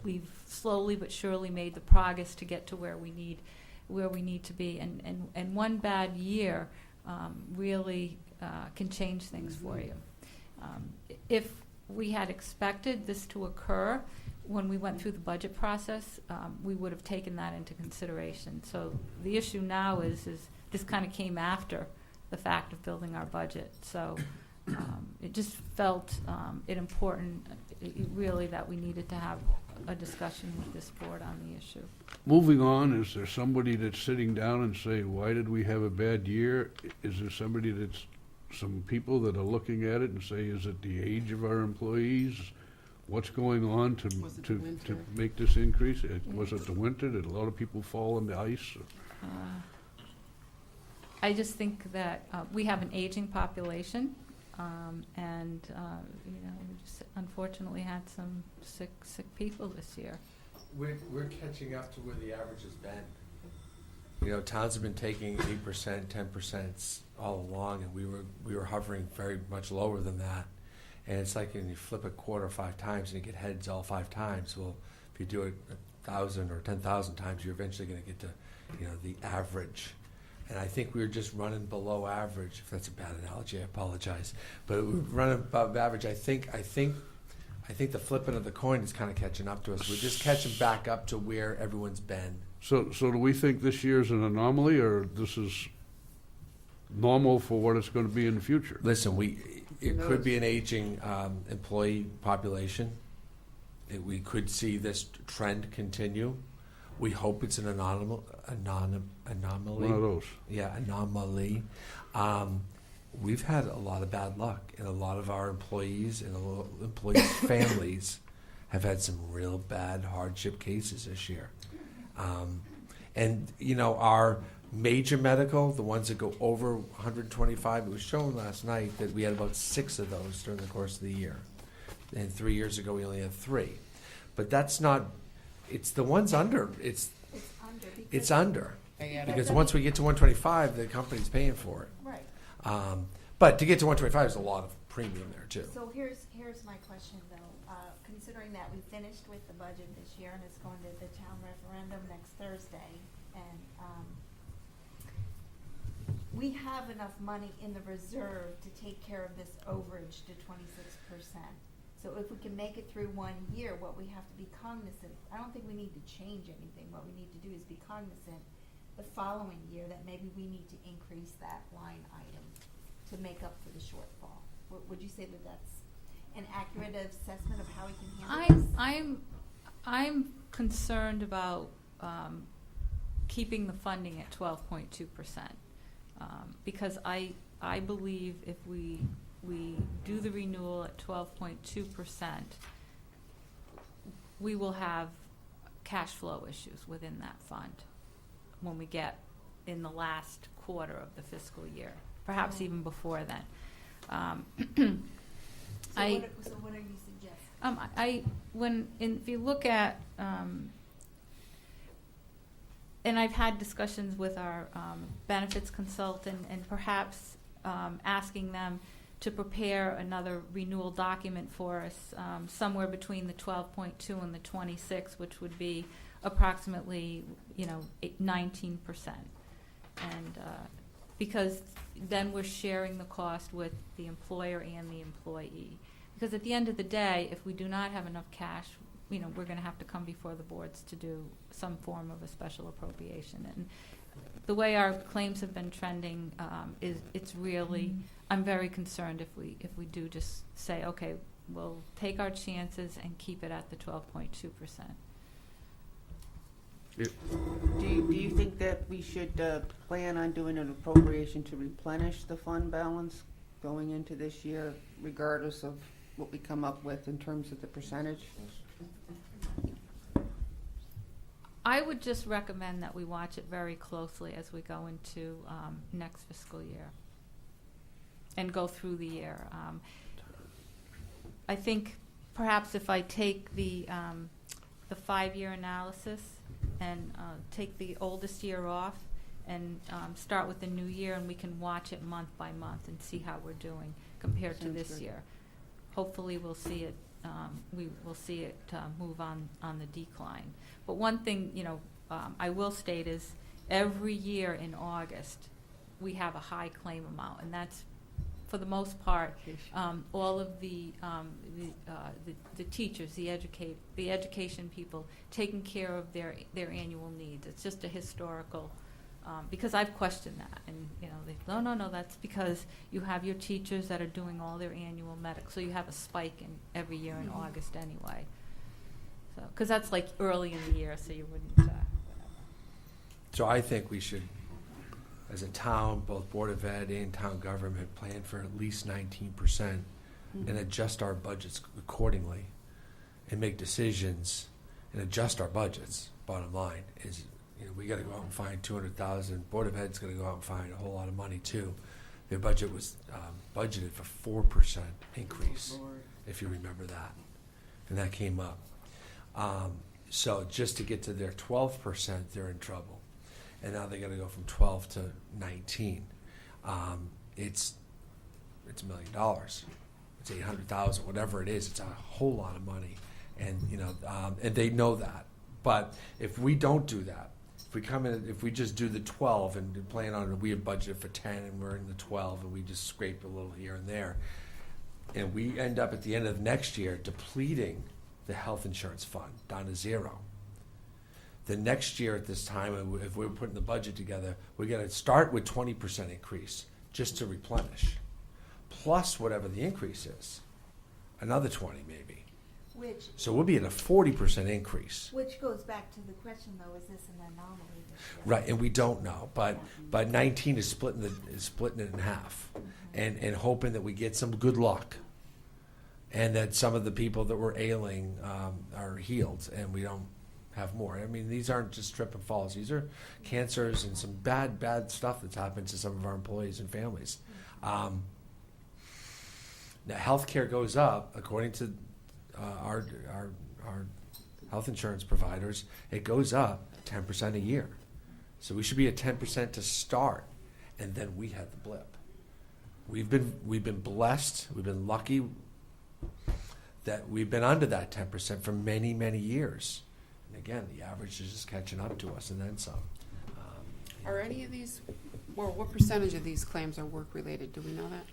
we've slowly but surely made the progress to get to where we need to be. And one bad year really can change things for you. If we had expected this to occur when we went through the budget process, we would have taken that into consideration. So the issue now is this kind of came after the fact of building our budget. So it just felt it important, really, that we needed to have a discussion with this board on the issue. Moving on, is there somebody that's sitting down and saying, why did we have a bad year? Is there somebody that's, some people that are looking at it and say, is it the age of our employees? What's going on to make this increase? Was it the winter? Did a lot of people fall on the ice? I just think that we have an aging population, and we just unfortunately had some sick people this year. We're catching up to where the average has been. You know, towns have been taking 8%, 10% all along, and we were hovering very much lower than that. And it's like when you flip a quarter 5 times and you get heads all 5 times. Well, if you do it 1,000 or 10,000 times, you're eventually going to get to, the average. And I think we were just running below average. If that's a bad analogy, I apologize. But we're running above average. I think the flipping of the coin is kind of catching up to us. We're just catching back up to where everyone's been. So do we think this year's an anomaly, or this is normal for what it's going to be in the future? Listen, it could be an aging employee population. We could see this trend continue. We hope it's an anomaly. One of those. Yeah, anomaly. We've had a lot of bad luck, and a lot of our employees and employees' families have had some real bad hardship cases this year. And our major medical, the ones that go over 125, it was shown last night that we had about 6 of those during the course of the year. And 3 years ago, we only had 3. But that's not, it's the ones under, it's under. Because once we get to 125, the company's paying for it. Right. But to get to 125 is a lot of premium there, too. So here's my question, though. Considering that we finished with the budget this year and it's going to the town referendum next Thursday, and we have enough money in the reserve to take care of this overage to 26%. So if we can make it through 1 year, what we have to be cognizant, I don't think we need to change anything. What we need to do is be cognizant the following year that maybe we need to increase that line item to make up for the shortfall. Would you say that that's an accurate assessment of how we can handle this? I'm concerned about keeping the funding at 12.2%, because I believe if we do the renewal at 12.2%, we will have cash flow issues within that fund when we get in the last quarter of the fiscal year, perhaps even before then. So what are you suggesting? If you look at, and I've had discussions with our benefits consultant, and perhaps asking them to prepare another renewal document for us, somewhere between the 12.2 and the 26, which would be approximately 19%, and because then we're sharing the cost with the employer and the employee. Because at the end of the day, if we do not have enough cash, we're going to have to come before the boards to do some form of a special appropriation. And the way our claims have been trending, it's really, I'm very concerned if we do just say, okay, we'll take our chances and keep it at the 12.2%. Do you think that we should plan on doing an appropriation to replenish the fund balance going into this year, regardless of what we come up with in terms of the percentage? I would just recommend that we watch it very closely as we go into next fiscal year and go through the year. I think perhaps if I take the 5-year analysis and take the oldest year off and start with the new year, and we can watch it month by month and see how we're doing compared to this year. Hopefully we'll see it we will see it move on the decline. But one thing, I will state is every year in August, we have a high claim amount, and that's, for the most part, all of the teachers, the education people, taking care of their annual needs. It's just a historical, because I've questioned that, and they no, that's because you have your teachers that are doing all their annual medical, so you have a spike in every year in August anyway. So, because that's like early in the year, so you wouldn't. Whatever. So I think we should, as a town, both Board of Ed and town government, plan for at least 19% and adjust our budgets accordingly and make decisions and adjust our budgets. Bottom line is, we got to go out and find 200,000. Board of Ed's going to go out and find a whole lot of money too. Their budget was budgeted for 4% increase, if you remember that, and that came up. So just to get to their 12%, they're in trouble. And now they got to go from 12 to 19. It's $1 million. It's 800,000, whatever it is. It's a whole lot of money, and and they know that. But if we don't do that, if we just do the 12 and plan on it, we have budgeted for 10 and we're in the 12 and we just scrape a little here and there, and we end up at the end of next year depleting the health insurance fund down to zero. The next year at this time, if we're putting the budget together, we got to start with 20% increase just to replenish, plus whatever the increase is, another 20 maybe. So we'll be at a 40% increase. Which goes back to the question, though: is this an anomaly this year? Right, and we don't know, but 19 is splitting it in half, and hoping that we get some good luck, and that some of the people that were ailing are healed, and we don't have more. I mean, these aren't just trip and falls. These are cancers and some bad stuff that's happened to some of our employees and families. Now, healthcare goes up according to our health insurance providers. It goes up 10% a year. So we should be at 10% to start, and then we had the blip. We've been blessed. We've been lucky that we've been under that 10% for many, many years. And again, the average is just catching up to us, and then some. Are any of these, or what percentage of these claims are work-related? Do we know that?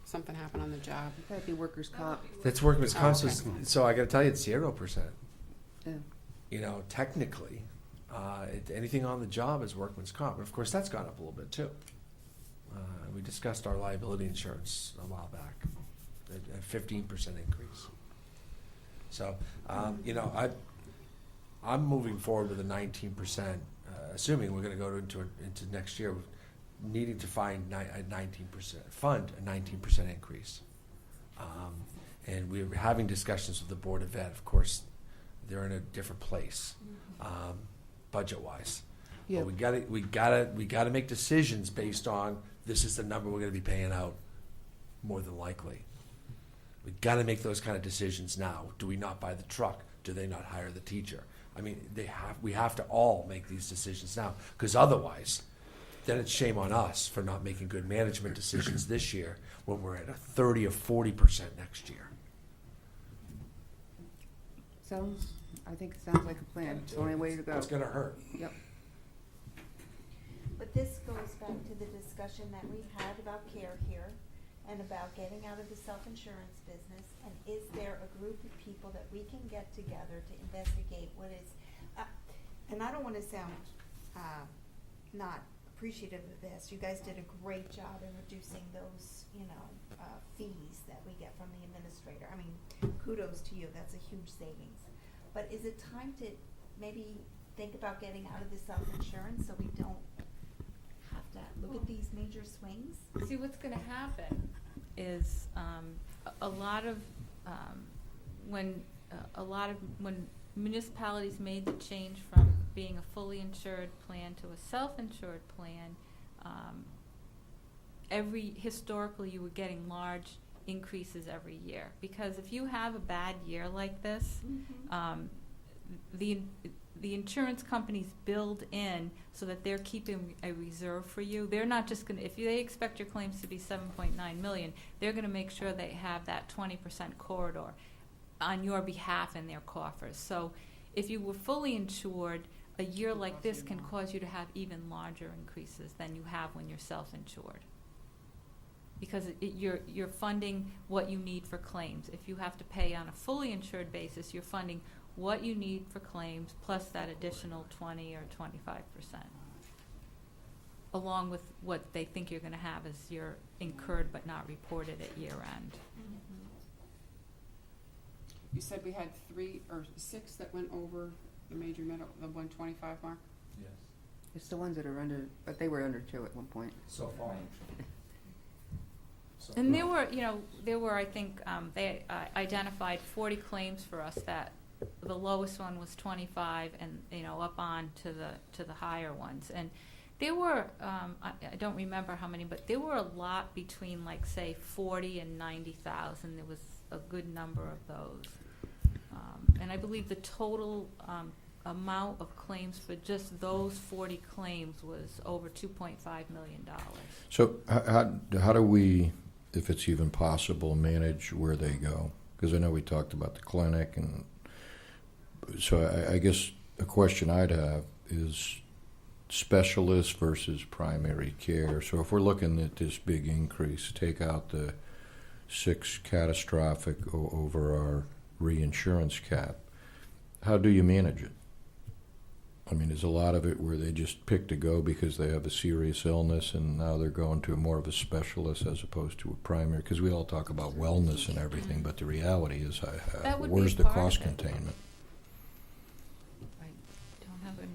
Something happened on the job? That'd be workers' comp. That's workman's comp. okay. So I got to tell you, it's 0%. Yeah. Technically, anything on the job is workman's comp. And of course, that's gone up a little bit too. We discussed our liability insurance a while back, a 15% increase. So, I'm moving forward with a 19%, assuming we're going to go into next year, needing to find a 19% increase. And we're having discussions with the Board of Ed. Of course, they're in a different place, budget-wise. Yeah. But we gotta make decisions based on this is the number we're going to be paying out, more than likely. We got to make those kind of decisions now. Do we not buy the truck? Do they not hire the teacher? I mean, we have to all make these decisions now, because otherwise, then it's shame on us for not making good management decisions this year when we're at a 30 or 40% next year. I think it sounds like a plan. It's the only way to go. It's going to hurt. Yep. But this goes back to the discussion that we've had about care here and about getting out of the self-insurance business. And is there a group of people that we can get together to investigate what is, and I don't want to sound not appreciative of this. You guys did a great job in reducing those, fees that we get from the administrator. I mean, kudos to you. That's a huge savings. But is it time to maybe think about getting out of the self-insurance so we don't have to look at these major swings? See, what's going to happen is when municipalities made the change from being a fully insured plan to a self-insured plan, historically you were getting large increases every year, because if you have a bad year like this, the insurance companies build in so that they're keeping a reserve for you. They're not just going to, if they expect your claims to be $7.9 million, they're going to make sure they have that 20% corridor. on your behalf in their coffers. So if you were fully insured, a year like this can cause you to have even larger increases than you have when you're self-insured. Because you're funding what you need for claims. If you have to pay on a fully insured basis, you're funding what you need for claims plus that additional 20 or 25%, along with what they think you're going to have as your incurred but not reported at year end. You said we had 3 or 6 that went over the major medical, the 125 mark? Yes. It's the ones that are under, but they were under 2 at one point. So far. So And there were, I think, they identified 40 claims for us that the lowest one was 25 and, up on to the higher ones. And there were, I don't remember how many, but there were a lot between, like, say, 40 and 90,000. There was a good number of those. And I believe the total amount of claims for just those 40 claims was over $2.5 million. So how do we, if it's even possible, manage where they go? Because I know we talked about the clinic, and so I guess a question I'd have is specialist versus primary care. So if we're looking at this big increase, take out the 6 catastrophic over our reinsurance cap, how do you manage it? I mean, is a lot of it where they just pick to go because they have a serious illness and now they're going to more of a specialist as opposed to a primary? Because we all talk about wellness and everything, but the reality is, That would be where's the part cost of it. containment? I don't have a I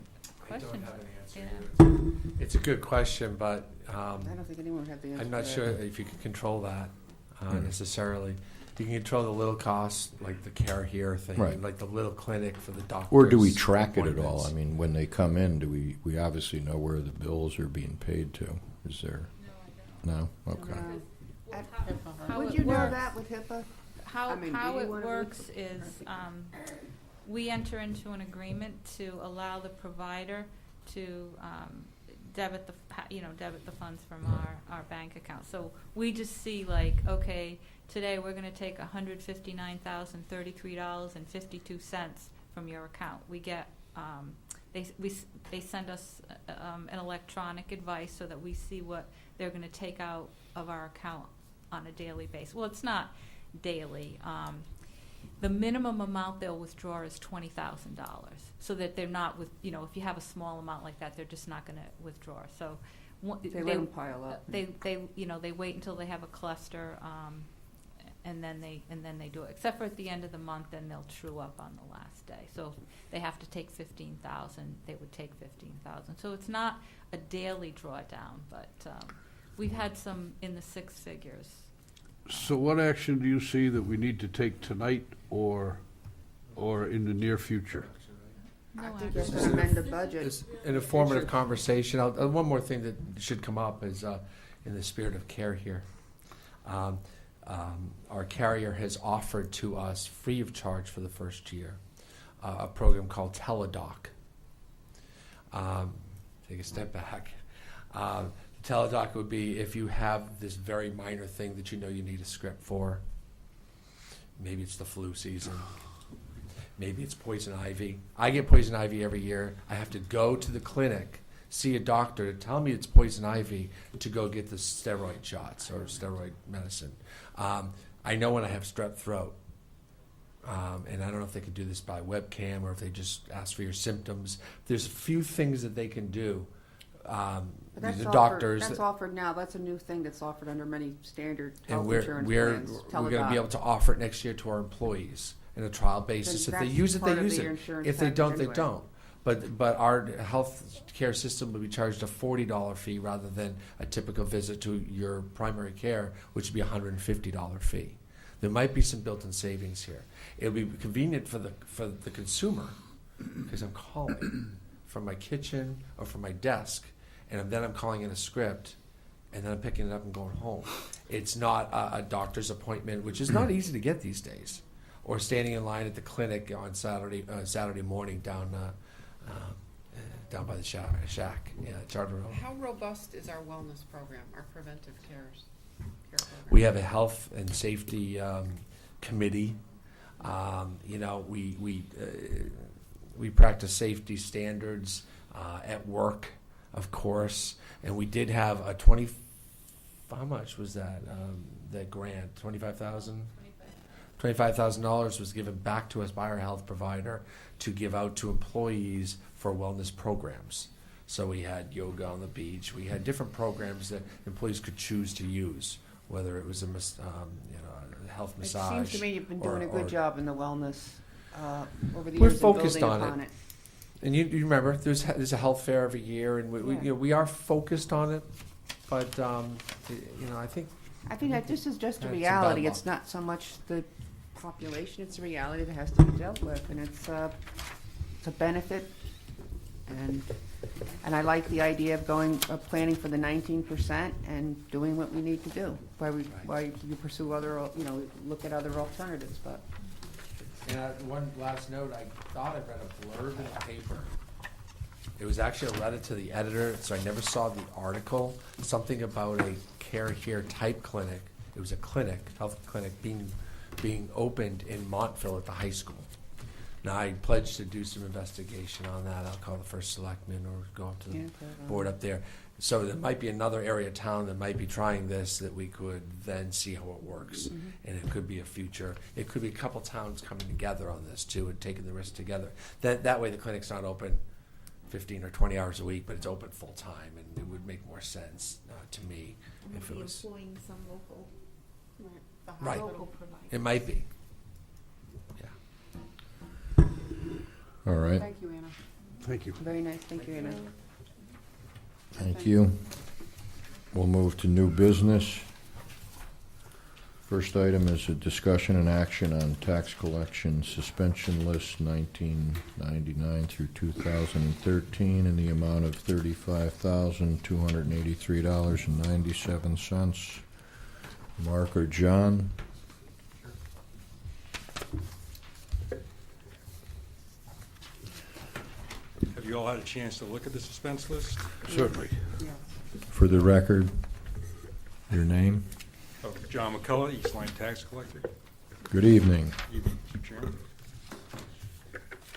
question. don't have an answer. Yeah. Either. It's a good question, but I don't think anyone would have the answer. I'm not to sure that. if you can control that Hmm. necessarily. You can control the little costs, like the care here thing, Right. like the little clinic for the doctors. Or do we track it at all? appointments. I mean, when they come in, do we obviously know where the bills are being paid to? Is there? No? Okay. No. How Would it you know works. that with HIPAA? How I mean, how do you it wanna works read- is we enter into an agreement to allow the provider to debit the funds from our bank account. So we just see, like, okay, today we're going to take $159,033.52 from your account. We get they send us an electronic advice so that we see what they're going to take out of our account on a daily basis. Well, it's not daily. The minimum amount they'll withdraw is $20,000, so that they're not with, if you have a small amount like that, they're just not going to withdraw. So They let them pile up. they wait until they have a cluster, and then they do it. Except for at the end of the month, then they'll true up on the last day. So if they have to take 15,000, they would take 15,000. So it's not a daily drawdown, but we've had some in the 6 figures. So what action do you see that we need to take tonight or in the near future? I No think you have action. to amend the budget. It's an informative conversation. One more thing that should come up is in the spirit of care here. Our carrier has offered to us, free of charge for the first year, a program called Teledoc. Take a step back. Teledoc would be if you have this very minor thing that you know you need a script for. Maybe it's the flu season. Maybe it's poison ivy. I get poison ivy every year. I have to go to the clinic, see a doctor to tell me it's poison ivy to go get the steroid shots or steroid medicine. I know when I have strep throat. And I don't know if they can do this by webcam or if they just ask for your symptoms. There's a few things that they can do. But that's The offered, doctors. that's offered now. That's a new thing that's offered under many standard And health we're insurance plans. going to Teledoc. be able to offer it next year to our employees in a trial basis. Then If they that's use it, part they of use your it. insurance If they package don't, they anyway. don't. But our health care system will be charged a $40 fee rather than a typical visit to your primary care, which would be a $150 fee. There might be some built-in savings here. It'll be convenient for the consumer because I'm calling from my kitchen or from my desk, and then I'm calling in a script, and then I'm picking it up and going home. It's not a doctor's appointment, which is not easy to get these days, or standing in line at the clinic on Saturday morning down by the shack, Charter Road. How robust is our wellness program, our preventive care program? We have a health and safety committee We practice safety standards at work, of course, and we did have a how much was that? That grant, $25,000 was given back to us by our health provider to give out to employees for wellness programs. So we had yoga on the beach. We had different programs that employees could choose to use, whether it was a health It massage. seems to me you've been doing a good or- job in the wellness over the We're years focused and on building upon it. it. And you Yeah. remember, there's a health fair every year, and we are focused on it, but I think I think that this is just a That's some bad reality. luck. It's not so much the population, it's a reality that has to be dealt with, and it's a benefit. And I like the idea of planning for the 19% and doing what we need to do. Why you pursue look at other alternatives, but. And one last note, I thought I read a blurb in the paper. It was actually a letter to the editor, so I never saw the article. Something about a Care Here type clinic. It was a clinic, health clinic, being opened in Montville at the high school. Now, I pledged to do some investigation on that. I'll call the first selectman or go up to the board up there. So there might be another area of town that might be trying this that we could then see how it works. Mm-hmm. And it could be a future. It could be a couple towns coming together on this too and taking the risk together. That way the clinic's not open 15 or 20 hours a week, but it's open full time, and it would make more sense to me And if we'll it be was. employing some local, The Right. local hospital. provider. It might be. Yeah. All right, Thank you, Anna. Thank you. Very nice, thank you, Anna. thank you. We'll move to new business. First item is a discussion and action on tax collection suspension list 1999 through 2013 in the amount of $35,283.97. Mark or John? Have you all had a chance to look at the suspense list? Certainly. Yeah. For the record, your name? Oh, John McCullough, East Line Tax Collector. Good evening. Evening, Mr. Chairman.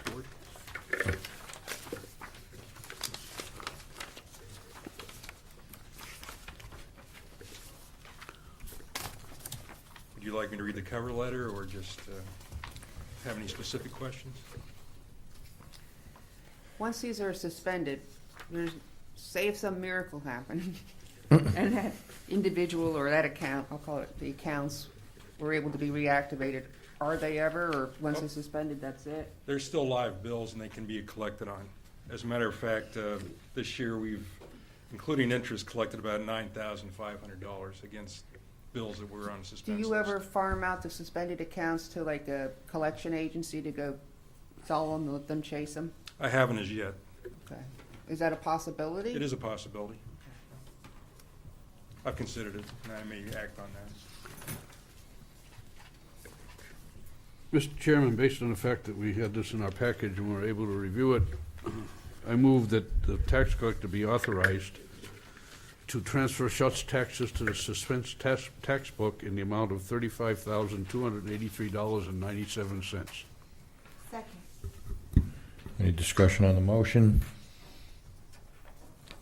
Board. Would you like me to read the cover letter or just have any specific questions? Once these are suspended, say if some miracle happened, and that individual or that account, I'll call it the accounts, were able to be reactivated, are they ever, or once they're suspended, that's it? There's still live bills and they can be collected on. As a matter of fact, this year we've, including interest, collected about $9,500 against bills that were on Do suspense you list. ever farm out the suspended accounts to like a collection agency to go sell them, let them chase them? I haven't as yet. Okay. Is that a possibility? It is a possibility. I've considered it, and I may act on that. Mr. Chairman, based on the fact that we had this in our package and were able to review it, I move that the tax collector be authorized to transfer such taxes to the suspense tax book in the amount of $35,283.97. Second. Any discussion on the motion?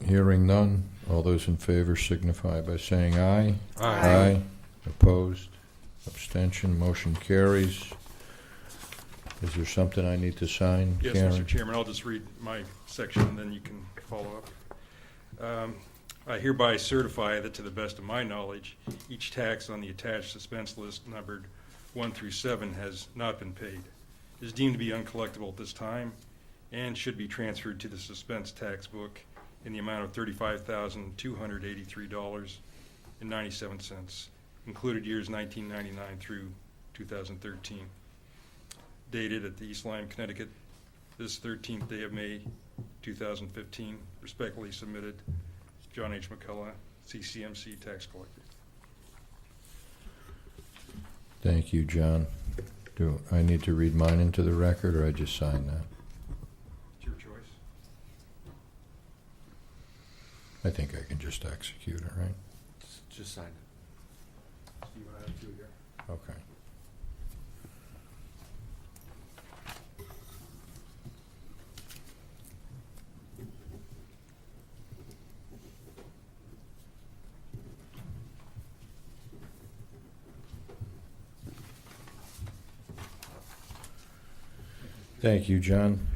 Hearing none. All those in favor signify by saying aye. Aye. Opposed? Abstention? Motion carries. Is there something I need to sign, Yes, Karen? Mr. Chairman, I'll just read my section, and then you can follow up. I hereby certify that to the best of my knowledge, each tax on the attached suspense list numbered 1 through 7 has not been paid, is deemed to be uncollectible at this time, and should be transferred to the suspense tax book in the amount of $35,283.97, included years 1999 through 2013. Dated at the East Lyme, Connecticut, this 13th day of May, 2015. Respectfully submitted, John H. McCullough, CCMC Tax Collector. Thank you, John. Do I need to read mine into the record, or I just sign that? It's your choice. I think I can just execute it, right? Just sign it. You have two here. Okay. Thank you, John.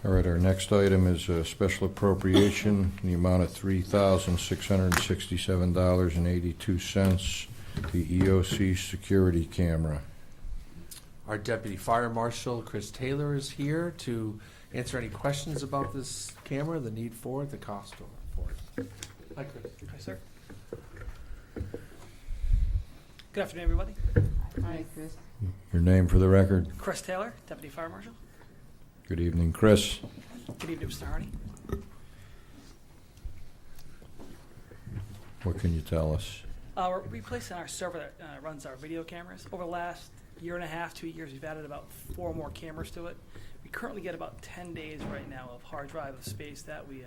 All right, our next item is a special appropriation in the amount of $3,667.82, the EOC security camera. Our Deputy Fire Marshal, Chris Taylor, is here to answer any questions about this camera, the need for it, the cost for it. Hi, Chris. Hi, sir. Good afternoon, everybody. Hi, Chris. Your name for the record? Chris Taylor, Deputy Fire Marshal. Good evening, Chris. Good evening, Mr. Hardy. What can you tell us? We're replacing our server that runs our video cameras. Over the last year and a half, 2 years, we've added about 4 more cameras to it. We currently get about 10 days right now of hard drive of space that we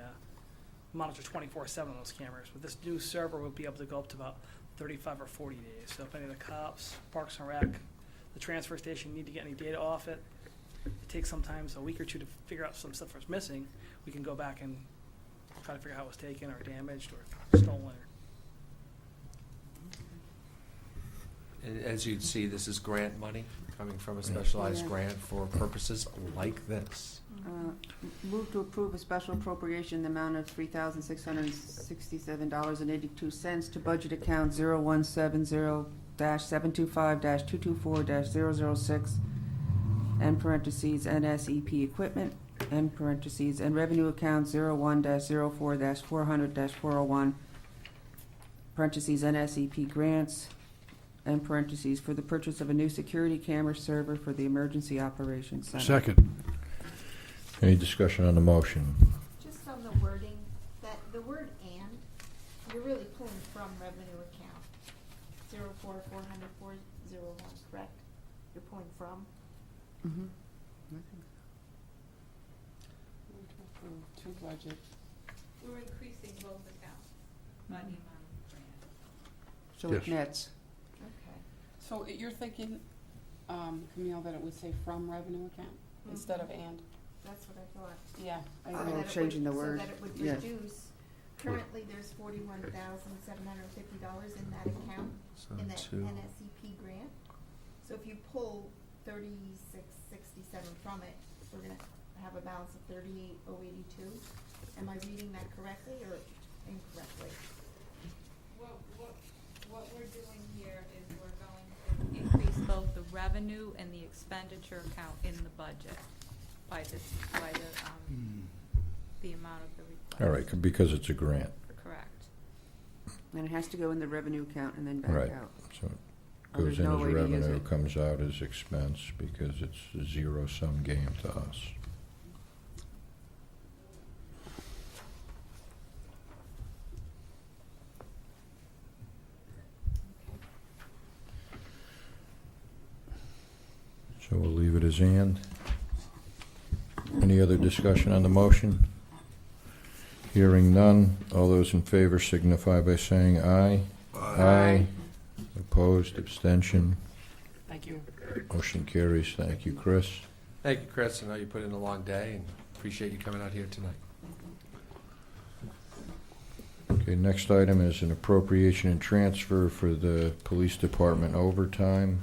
monitor 24/7 on those cameras. With this new server, we'll be able to go up to about 35 or 40 days. So if any of the cops, Parks and Rec, the transfer station need to get any data off it, it takes sometimes a week or two to figure out some stuff that's missing. We can go back and try to figure out how it was taken or damaged or stolen. And as you'd see, this is grant money coming from a specialized Yeah. grant for purposes like this. Move to approve a special appropriation in the amount of $3,667.82 to budget account 0170-725-224-006, and parentheses, NSEP equipment, and parentheses, and revenue account 01-04-400-401, parentheses, NSEP grants, and parentheses, for the purchase of a new security camera server for the Emergency Operations Center. Second. Any discussion on the motion? Just on the wording, that the word "and," you're really pulling from revenue account 04-400-401, correct? You're pulling from. Mhm. To budget. We're increasing both accounts by the amount of grant. So it Yes. nets. Okay. So you're thinking, Camille, that it would say from revenue account instead of and? That's what I thought. Yeah, I Oh, agree. that it changing would- the word. So that it would Yeah. reduce, currently there's $41,750 in that account, So in that two. NSEP grant. So if you pull 3667 from it, we're gonna have a balance of 38,082. Am I reading that correctly or incorrectly? What we're doing here is we're going to increase both the revenue and the expenditure account in the budget by the amount of the request. All right, because it's a grant. Correct. And it has to go in the revenue account and then back Right. out. So it Oh, goes there's in no as way to use revenue, it. comes out as expense because it's a zero-sum game to us. So we'll leave it as and. Any other discussion on the motion? Hearing none, all those in favor signify by saying aye. Aye. Opposed, abstention, Thank you. motion carries. Thank you, Chris. Thank you, Chris. I know you put in a long day and appreciate you coming out here tonight. Okay, next item is an appropriation and transfer for the police department overtime.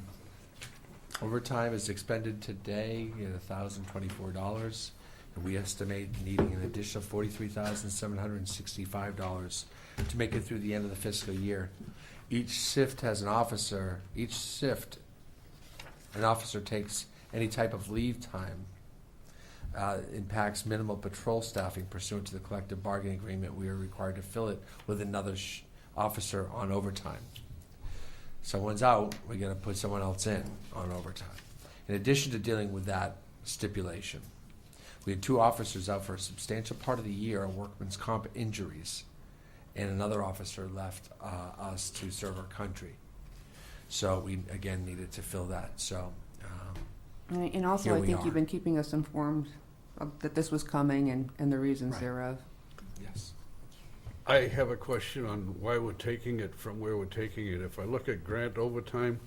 Overtime is expended today at $1,024, and we estimate needing an additional $43,765 to make it through the end of the fiscal year. Each shift has an officer. Each shift, an officer takes any type of leave time. Impacts minimal patrol staffing pursuant to the collective bargaining agreement. We are required to fill it with another officer on overtime. Someone's out, we're going to put someone else in on overtime. In addition to dealing with that stipulation, we had 2 officers out for a substantial part of the year on workman's comp injuries, and another officer left us to serve our country. So we, again, needed to fill that. So And also, Here I we think are. you've been keeping us informed that this was coming and the reasons Right. thereof. yes. I have a question on why we're taking it from where we're taking it. If I look at grant overtime,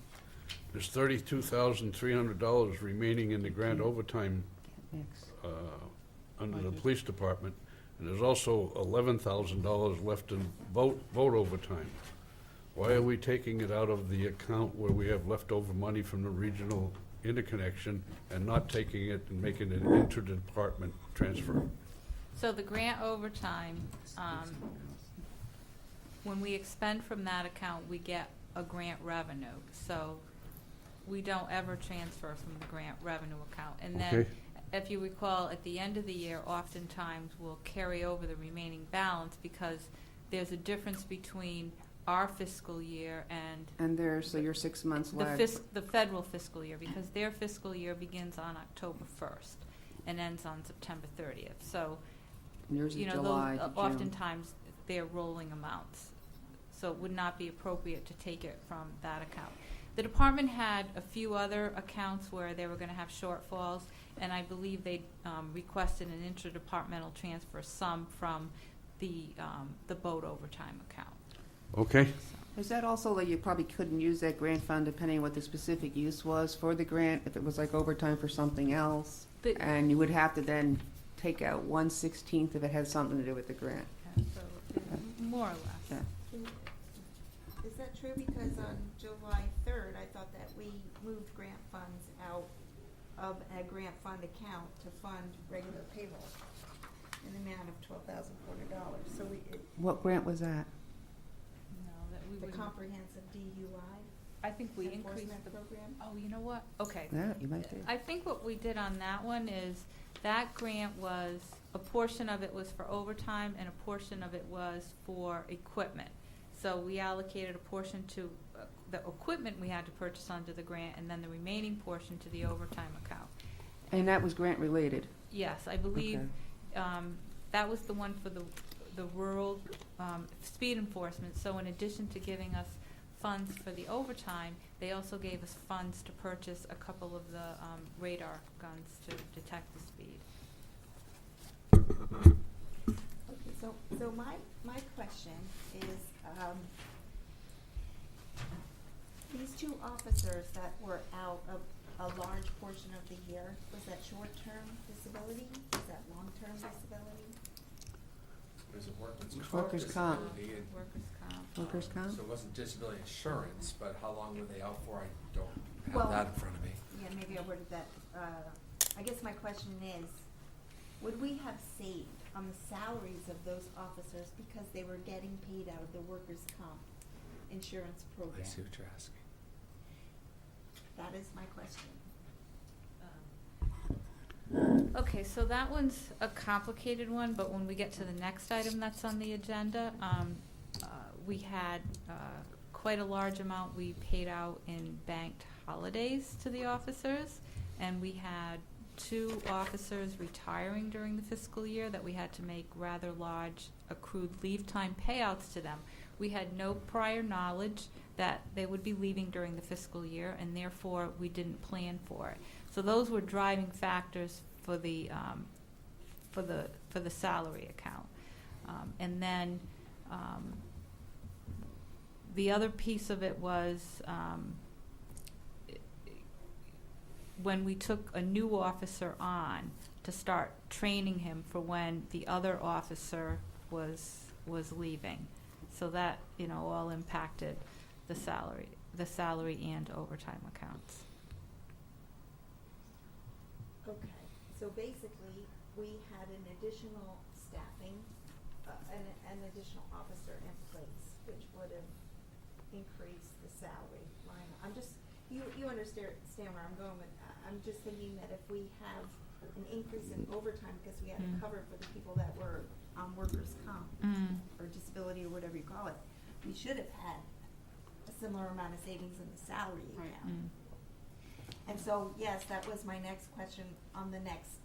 there's $32,300 remaining in the grant overtime Next. under the police department, and there's also $11,000 left in vote overtime. why are we taking it out of the account where we have leftover money from the regional interconnection and not taking it and making it an interdepartment transfer? So the grant overtime, when we expend from that account, we get a grant revenue. So we don't ever transfer from the grant revenue account. And then, Okay. if you recall, at the end of the year, oftentimes we'll carry over the remaining balance because there's a difference between our fiscal year and so you're 6 months the lag. the federal fiscal year, because their fiscal year begins on October 1st and ends on September 30th. So, Yours is you know, July those, to June. oftentimes they're rolling amounts. So it would not be appropriate to take it from that account. The department had a few other accounts where they were going to have shortfalls, and I believe they requested an interdepartmental transfer, some from the boat overtime account. Okay, Is that also that you probably couldn't use that grant fund depending what the specific use was for the grant, if it was like overtime for something else? But- And you would have to then take out 1/16 if it had something to do with the grant. Yeah, so more or less. Yeah. Is that true? Because on July 3rd, I thought that we moved grant funds out of a grant fund account to fund regular payroll in the amount of $12,400. So What grant was that? No, that we the would. comprehensive DUI I think we increased enforcement the. program. Oh, you know what? Okay. Yeah, you might do. I think what we did on that one is, that grant was, a portion of it was for overtime and a portion of it was for equipment. So we allocated a portion to the equipment we had to purchase under the grant, and then the remaining portion to the overtime account. And that was grant related? Yes, I believe Okay. that was the one for the rural speed enforcement. So in addition to giving us funds for the overtime, they also gave us funds to purchase a couple of the radar guns to detect the speed. Okay, so my question is, these two officers that were out of a large portion of the year, was that short-term disability? Was that long-term disability? Was it Workers' comp. disability and- Workers' comp. Workers' comp? So it wasn't disability insurance, but how long were they out for? I don't Well- have that in front of me. Yeah, maybe I worded that, I guess my question is, would we have saved on the salaries of those officers because they were getting paid out of the workers' comp insurance program? I see what you're asking. That is my question. Okay, so that one's a complicated one, but when we get to the next item that's on the agenda, we had quite a large amount we paid out in banked holidays to the officers, and we had 2 officers retiring during the fiscal year that we had to make rather large accrued leave time payouts to them. We had no prior knowledge that they would be leaving during the fiscal year, and therefore we didn't plan for it. So those were driving factors for the salary account. And then the other piece of it was when we took a new officer on to start training him for when the other officer was leaving. So that, all impacted the salary and overtime accounts. Okay, so basically, we had an additional staffing, an additional officer in place, which would have increased the salary line. I'm just, you understand where I'm going with that. I'm just thinking that if we have an increase in overtime because we had to cover for the people that were on workers' comp or disability or whatever you call it, we should have had a similar amount of savings in the salary Right. account. And so, yes, that was my next question on the next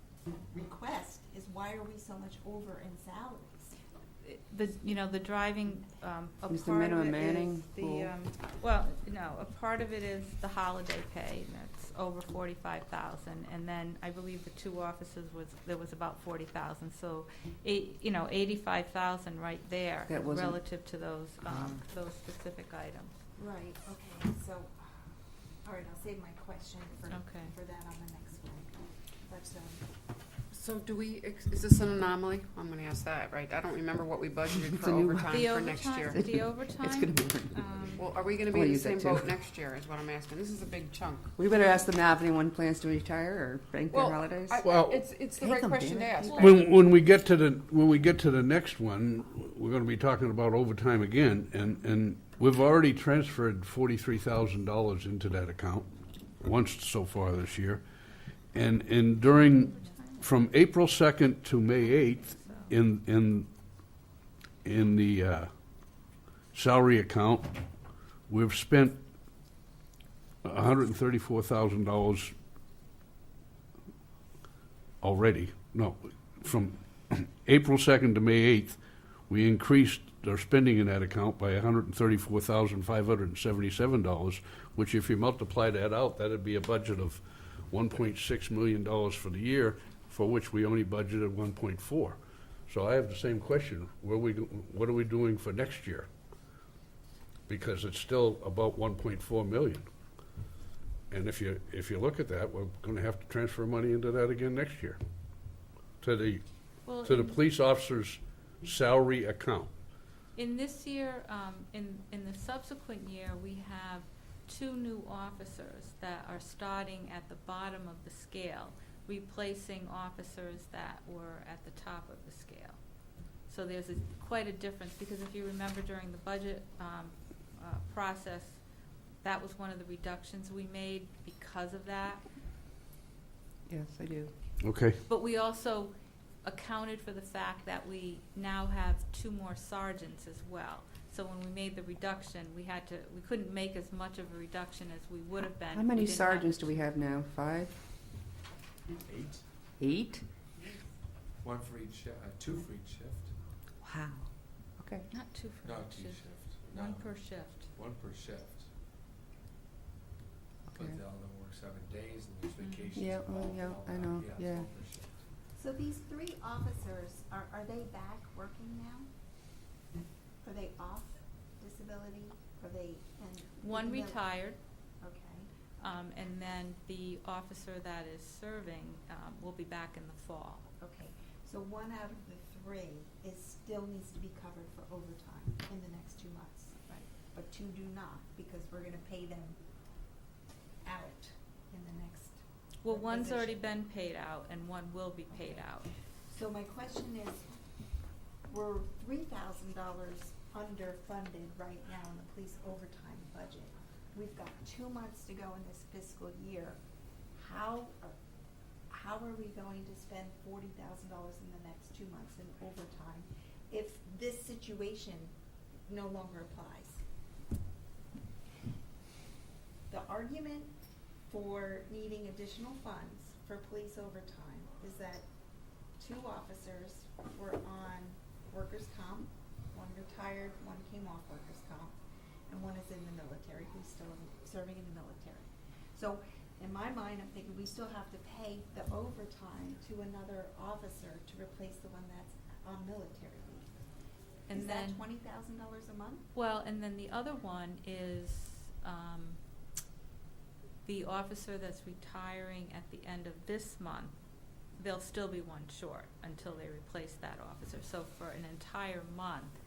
request, is why are we so much over in salaries? The driving, a Is the part of minimum it manning is the, rule? a part of it is the holiday pay, and that's over 45,000. And then I believe the 2 officers there was about 40,000. So, 85,000 right there That wasn't- relative to those specific items. Right, okay, so, all right, I'll save my question for Okay. that on the next one. But, So is this an anomaly? I'm gonna ask that, right? I don't remember what we budgeted It's for a new- overtime The for next year. overtime, It's gonna be. Well, are we gonna be I'll in the use that same too. boat next year, is what I'm asking. This is a big chunk. We better ask them now if anyone plans to retire or bank their Well, holidays. Well- It's the Take right 'em, question to damn it. ask. When we get to the next one, we're gonna be talking about overtime again, and we've already transferred $43,000 into that account once so far this year. And from April 2nd to May 8th, in the salary account, we've spent $134,000 already. No, from April 2nd to May 8th, we increased our spending in that account by $134,577, which if you multiply that out, that'd be a budget of $1.6 million for the year, for which we only budgeted 1.4. So I have the same question. What are we doing for next year? Because it's still about 1.4 million. And if you look at that, we're going to have to transfer money into that again next year, to the Well, police officer's salary account. in this year, in the subsequent year, we have 2 new officers that are starting at the bottom of the scale, replacing officers that were at the top of the scale. So there's quite a difference, because if you remember during the budget process, that was one of the reductions we made because of that. Yes, I do. Okay. But we also accounted for the fact that we now have 2 more sergeants as well. So when we made the reduction, we couldn't make as much of a reduction as we would have been. How if many we didn't have sergeants the do we have now? 5? 8, 8? 1 for each shift, 2 for each shift. Wow. Okay. Not 2 for Not each each shift. shift. 1 No. per shift. 1 per shift. But Okay. they'll work 7 days and there's vacations. Yeah, and oh, all- yeah, all I that. know, it's yeah. 1 per shift. So these 3 officers, are they back working now? Are they off disability? Are they, and? One even though- retired, Okay. and then the officer that is serving will be back in the fall. Okay, so 1 out of the 3 still needs to be covered for overtime in the next 2 months. Right. But 2 do not, because we're gonna pay them out in the next. Well, one's already position. been paid out, and one will be paid out. So my question is, we're $3,000 underfunded right now in the police overtime budget. We've got 2 months to go in this fiscal year. How are we going to spend $40,000 in the next 2 months in overtime if this situation no longer applies? The argument for needing additional funds for police overtime is that 2 officers were on workers' comp, 1 retired, 1 came off workers' comp, and 1 is in the military, who's still serving in the military. So in my mind, I'm thinking we still have to pay the overtime to another officer to replace the one that's on military leave. And Is then, that $20,000 a month? well, and then the other one is the officer that's retiring at the end of this month. They'll still be 1 short until they replace that officer. So for an entire month,